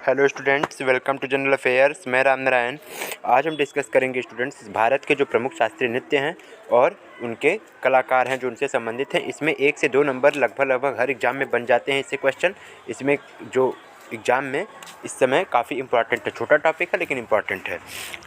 Hello students, welcome to general affairs. मैं राम नारायण। आज हम डिस्कस करेंगे स्टूडेंट्स भारत के जो प्रमुख शास्त्रीय नृत्य हैं और उनके कलाकार हैं जो उनसे संबंधित हैं। इसमें 1 से 2 नंबर लगभग हर एग्ज़ाम में बन जाते हैं इससे क्वेश्चन। इसमें जो एग्ज़ाम में इस समय काफ़ी इंपॉर्टेंट है, छोटा टॉपिक है लेकिन इंपॉर्टेंट है।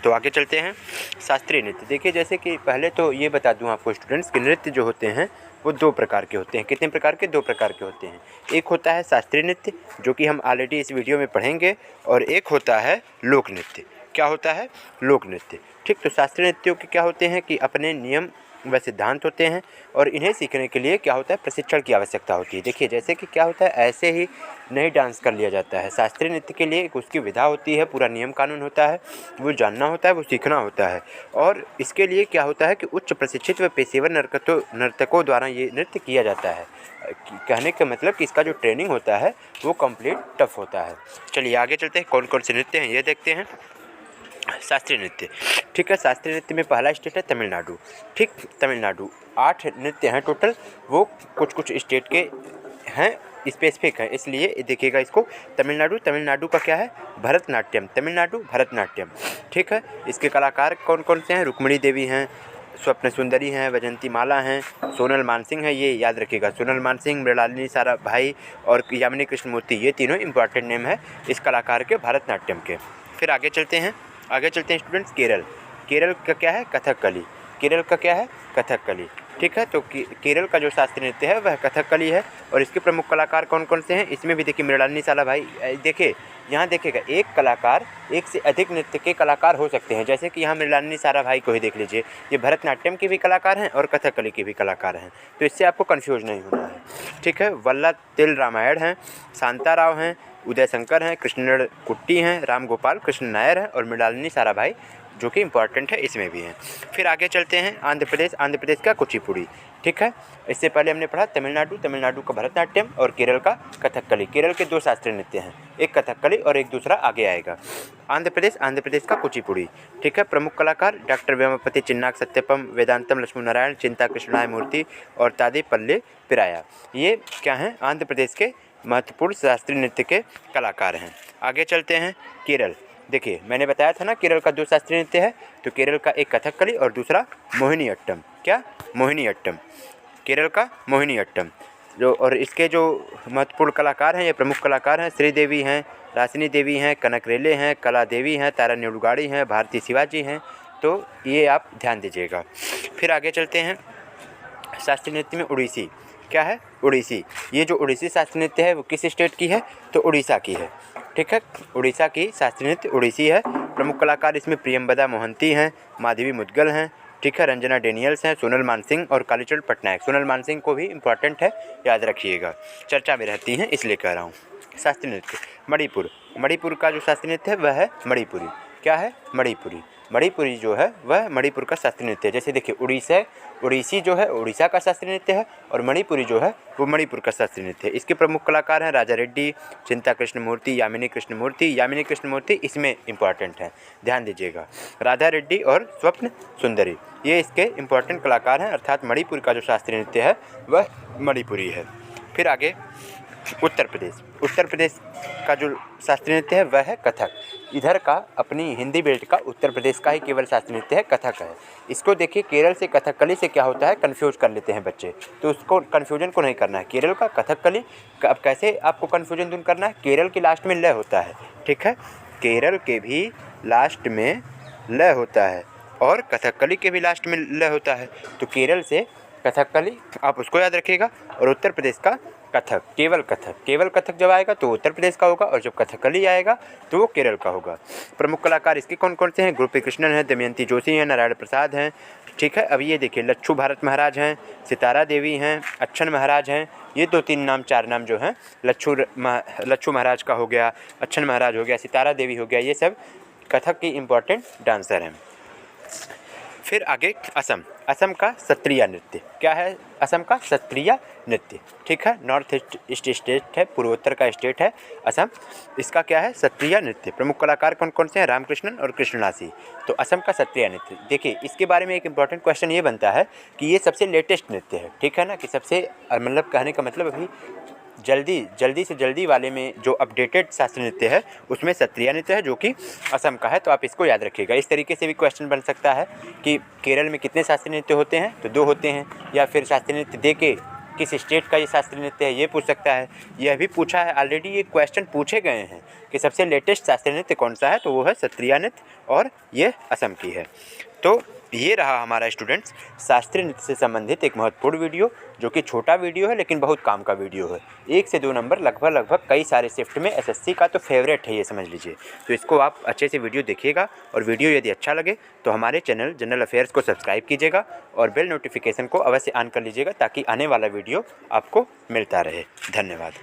तो आगे चलते हैं। शास्त्रीय नृत्य देखिए, जैसे कि पहले तो ये बता दूं आपको स्टूडेंट्स कि नृत्य जो होते हैं वो 2 प्रकार के होते हैं। कितने प्रकार के? 2 प्रकार के होते हैं। एक होता है शास्त्रीय नृत्य, जो कि हम ऑलरेडी इस वीडियो में पढ़ेंगे, और एक होता है लोक नृत्य। क्या होता है? लोक नृत्य। ठीक, तो शास्त्रीय नृत्यों के क्या होते हैं कि अपने नियम व सिद्धांत होते हैं, और इन्हें सीखने के लिए क्या होता है? प्रशिक्षण की आवश्यकता होती है। देखिए, जैसे कि क्या होता है, ऐसे ही नहीं डांस कर लिया जाता है। शास्त्रीय नृत्य के लिए एक उसकी विधा होती है, पूरा नियम कानून होता है, वो जानना होता है, वो सीखना होता है। और इसके लिए क्या होता है कि उच्च प्रशिक्षित व पेशेवर नर्तकों द्वारा ये नृत्य किया जाता है। कहने का मतलब कि इसका जो ट्रेनिंग होता है वो कंप्लीट टफ होता है। चलिए आगे चलते हैं, कौन कौन से नृत्य हैं ये देखते हैं। शास्त्रीय नृत्य, ठीक है। शास्त्रीय नृत्य में पहला स्टेट है तमिलनाडु। ठीक, तमिलनाडु 8 नृत्य हैं टोटल, वो कुछ स्टेट के हैं, स्पेसिफिक है, इसलिए देखिएगा इसको। तमिलनाडु का क्या है? भरतनाट्यम। तमिलनाडु भरतनाट्यम, ठीक है। इसके कलाकार कौन कौन से हैं? रुक्मिणी देवी हैं, स्वप्न सुंदरी हैं, वैजंती माला हैं, सोनल मानसिंह हैं, ये याद रखिएगा। सोनल मानसिंह, मृणालिनी साराभाई और यामिनी कृष्णमूर्ति, ये तीनों इंपॉर्टेंट नेम है इस कलाकार के, भरतनाट्यम के। फिर आगे चलते हैं स्टूडेंट्स। केरल का क्या है? कथकली। केरल का क्या है? कथकली, ठीक है। तो केरल का जो शास्त्रीय नृत्य है वह कथकली है, और इसके प्रमुख कलाकार कौन कौन से हैं? इसमें भी देखिए मृणालिनी साराभाई। देखिए यहाँ देखिएगा, एक कलाकार एक से अधिक नृत्य के कलाकार हो सकते हैं। जैसे कि यहाँ मृणालिनी साराभाई को ही देख लीजिए, ये भरतनाट्यम के भी कलाकार हैं और कथकली के भी कलाकार हैं, तो इससे आपको कन्फ्यूज नहीं होना है, ठीक है। वल्ला तिल रामायण हैं, शांताराव हैं, उदय शंकर हैं, कृष्ण कुट्टी हैं, राम गोपाल कृष्ण नायर हैं, और मृणालिनी साराभाई जो कि इंपॉर्टेंट है इसमें भी हैं। फिर आगे चलते हैं आंध्र प्रदेश का कुचिपुड़ी, ठीक है। इससे पहले हमने पढ़ा तमिलनाडु का भरतनाट्यम और केरल का कथकली। केरल के 2 शास्त्रीय नृत्य हैं, एक कथकली और एक दूसरा आगे आएगा। आंध्र प्रदेश का कुचिपुड़ी, ठीक है। प्रमुख कलाकार डॉक्टर वेमपति चिन्नाक सत्यपम, वेदांतम लक्ष्मण नारायण, चिंता कृष्णाय मूर्ति और तादे पल्ले पिराया, ये क्या हैं? आंध्र प्रदेश के महत्वपूर्ण शास्त्रीय नृत्य के कलाकार हैं। आगे चलते हैं केरल। देखिए मैंने बताया था ना, केरल का 2 शास्त्रीय नृत्य है, तो केरल का एक कथकली और दूसरा मोहिनीअट्टम। क्या? मोहिनीअट्टम। केरल का मोहिनीअट्टम जो, और इसके जो महत्वपूर्ण कलाकार हैं, ये प्रमुख कलाकार हैं, श्रीदेवी हैं, रासिनी देवी हैं, कनक रेले हैं, कला देवी हैं, तारा नेडुगाड़ी हैं, भारती शिवाजी हैं, तो ये आप ध्यान दीजिएगा। फिर आगे चलते हैं शास्त्रीय नृत्य में उड़ीसी। क्या है? उड़ीसी। ये जो उड़ीसी शास्त्रीय नृत्य है वो किस स्टेट की है? तो उड़ीसा की है, ठीक है। उड़ीसा की शास्त्रीय नृत्य उड़ीसी है। प्रमुख कलाकार इसमें प्रियंवदा मोहंती हैं, माधवी मुदगल हैं, ठीक है, रंजना डेनियल्स हैं, सोनल मानसिंह और कालीचरण पटनायक। सोनल मानसिंह को भी इंपॉर्टेंट है, याद रखिएगा, चर्चा में रहती हैं इसलिए कह रहा हूँ। शास्त्रीय नृत्य मणिपुर का जो शास्त्रीय नृत्य है वह है मणिपुरी। क्या है? मणिपुरी जो है वह मणिपुर का शास्त्रीय नृत्य है। जैसे देखिए उड़ीसी जो है उड़ीसा का शास्त्रीय नृत्य है, और मणिपुरी जो है वो मणिपुर का शास्त्रीय नृत्य है। इसके प्रमुख कलाकार हैं राजा रेड्डी, चिंता कृष्णमूर्ति, यामिनी कृष्णमूर्ति इसमें इंपॉर्टेंट है, ध्यान दीजिएगा। राधा रेड्डी और स्वप्न सुंदरी, ये इसके इंपॉर्टेंट कलाकार हैं, अर्थात मणिपुर का जो शास्त्रीय नृत्य है वह मणिपुरी है। फिर आगे उत्तर प्रदेश का जो शास्त्रीय नृत्य है वह है कथक। इधर का अपनी हिंदी बेल्ट का उत्तर प्रदेश का ही केवल शास्त्रीय नृत्य है, कथक है। इसको देखिए केरल से कथकली से क्या होता है, कन्फ्यूज कर लेते हैं बच्चे, तो उसको कन्फ्यूजन को नहीं करना है। केरल का कथकली अब कैसे आपको कन्फ्यूजन दूर करना है? केरल के लास्ट में लय होता है, ठीक है, केरल के भी लास्ट में लय होता है और कथकली के भी लास्ट में लय होता है। तो केरल से कथकली आप उसको याद रखिएगा, और उत्तर प्रदेश का कथक, केवल कथक जब आएगा तो उत्तर प्रदेश का होगा, और जब कथकली आएगा तो वो केरल का होगा। प्रमुख कलाकार इसके कौन कौन से हैं? गोपी कृष्णन हैं, दमयंती जोशी हैं, नारायण प्रसाद हैं, ठीक है। अब ये देखिए लच्छू भारत महाराज हैं, सितारा देवी हैं, अच्छन महाराज हैं, ये 2-3 नाम 4 नाम जो हैं, लच्छू महाराज का हो गया, अच्छन महाराज हो गया, सितारा देवी हो गया, ये सब कथक की इम्पॉर्टेंट डांसर हैं। फिर आगे असम का सत्रिया नृत्य। क्या है? असम का सत्रिया नृत्य, ठीक है। नॉर्थ ईस्ट स्टेट है, पूर्वोत्तर का स्टेट है असम। इसका क्या है? सत्रिया नृत्य। प्रमुख कलाकार कौन कौन से हैं? रामकृष्णन और कृष्णदासी। तो असम का सत्रिया नृत्य, देखिए इसके बारे में एक इंपॉर्टेंट क्वेश्चन ये बनता है कि ये सबसे लेटेस्ट नृत्य है, ठीक है ना, कि सबसे मतलब कहने का मतलब अभी जल्दी से जल्दी वाले में जो अपडेटेड शास्त्रीय नृत्य है उसमें सत्रिया नृत्य है, जो कि असम का है। तो आप इसको याद रखिएगा। इस तरीके से भी क्वेश्चन बन सकता है कि केरल में कितने शास्त्रीय नृत्य होते हैं, तो 2 होते हैं। या फिर शास्त्रीय नृत्य दे के किस स्टेट का ये शास्त्रीय नृत्य है ये पूछ सकता है। यह भी पूछा है, ऑलरेडी ये क्वेश्चन पूछे गए हैं कि सबसे लेटेस्ट शास्त्रीय नृत्य कौन सा है, तो वो है सत्रिया नृत्य और ये असम की है। तो ये रहा हमारा स्टूडेंट्स शास्त्रीय नृत्य से संबंधित एक महत्वपूर्ण वीडियो, जो कि छोटा वीडियो है लेकिन बहुत काम का वीडियो है। 1 से 2 नंबर लगभग कई सारे शिफ्ट में एसएससी का तो फेवरेट है, ये समझ लीजिए। तो इसको आप अच्छे से वीडियो देखिएगा, और वीडियो यदि अच्छा लगे तो हमारे चैनल जनरल अफेयर्स को सब्सक्राइब कीजिएगा और बेल नोटिफिकेशन को अवश्य ऑन कर लीजिएगा, ताकि आने वाला वीडियो आपको मिलता रहे। धन्यवाद।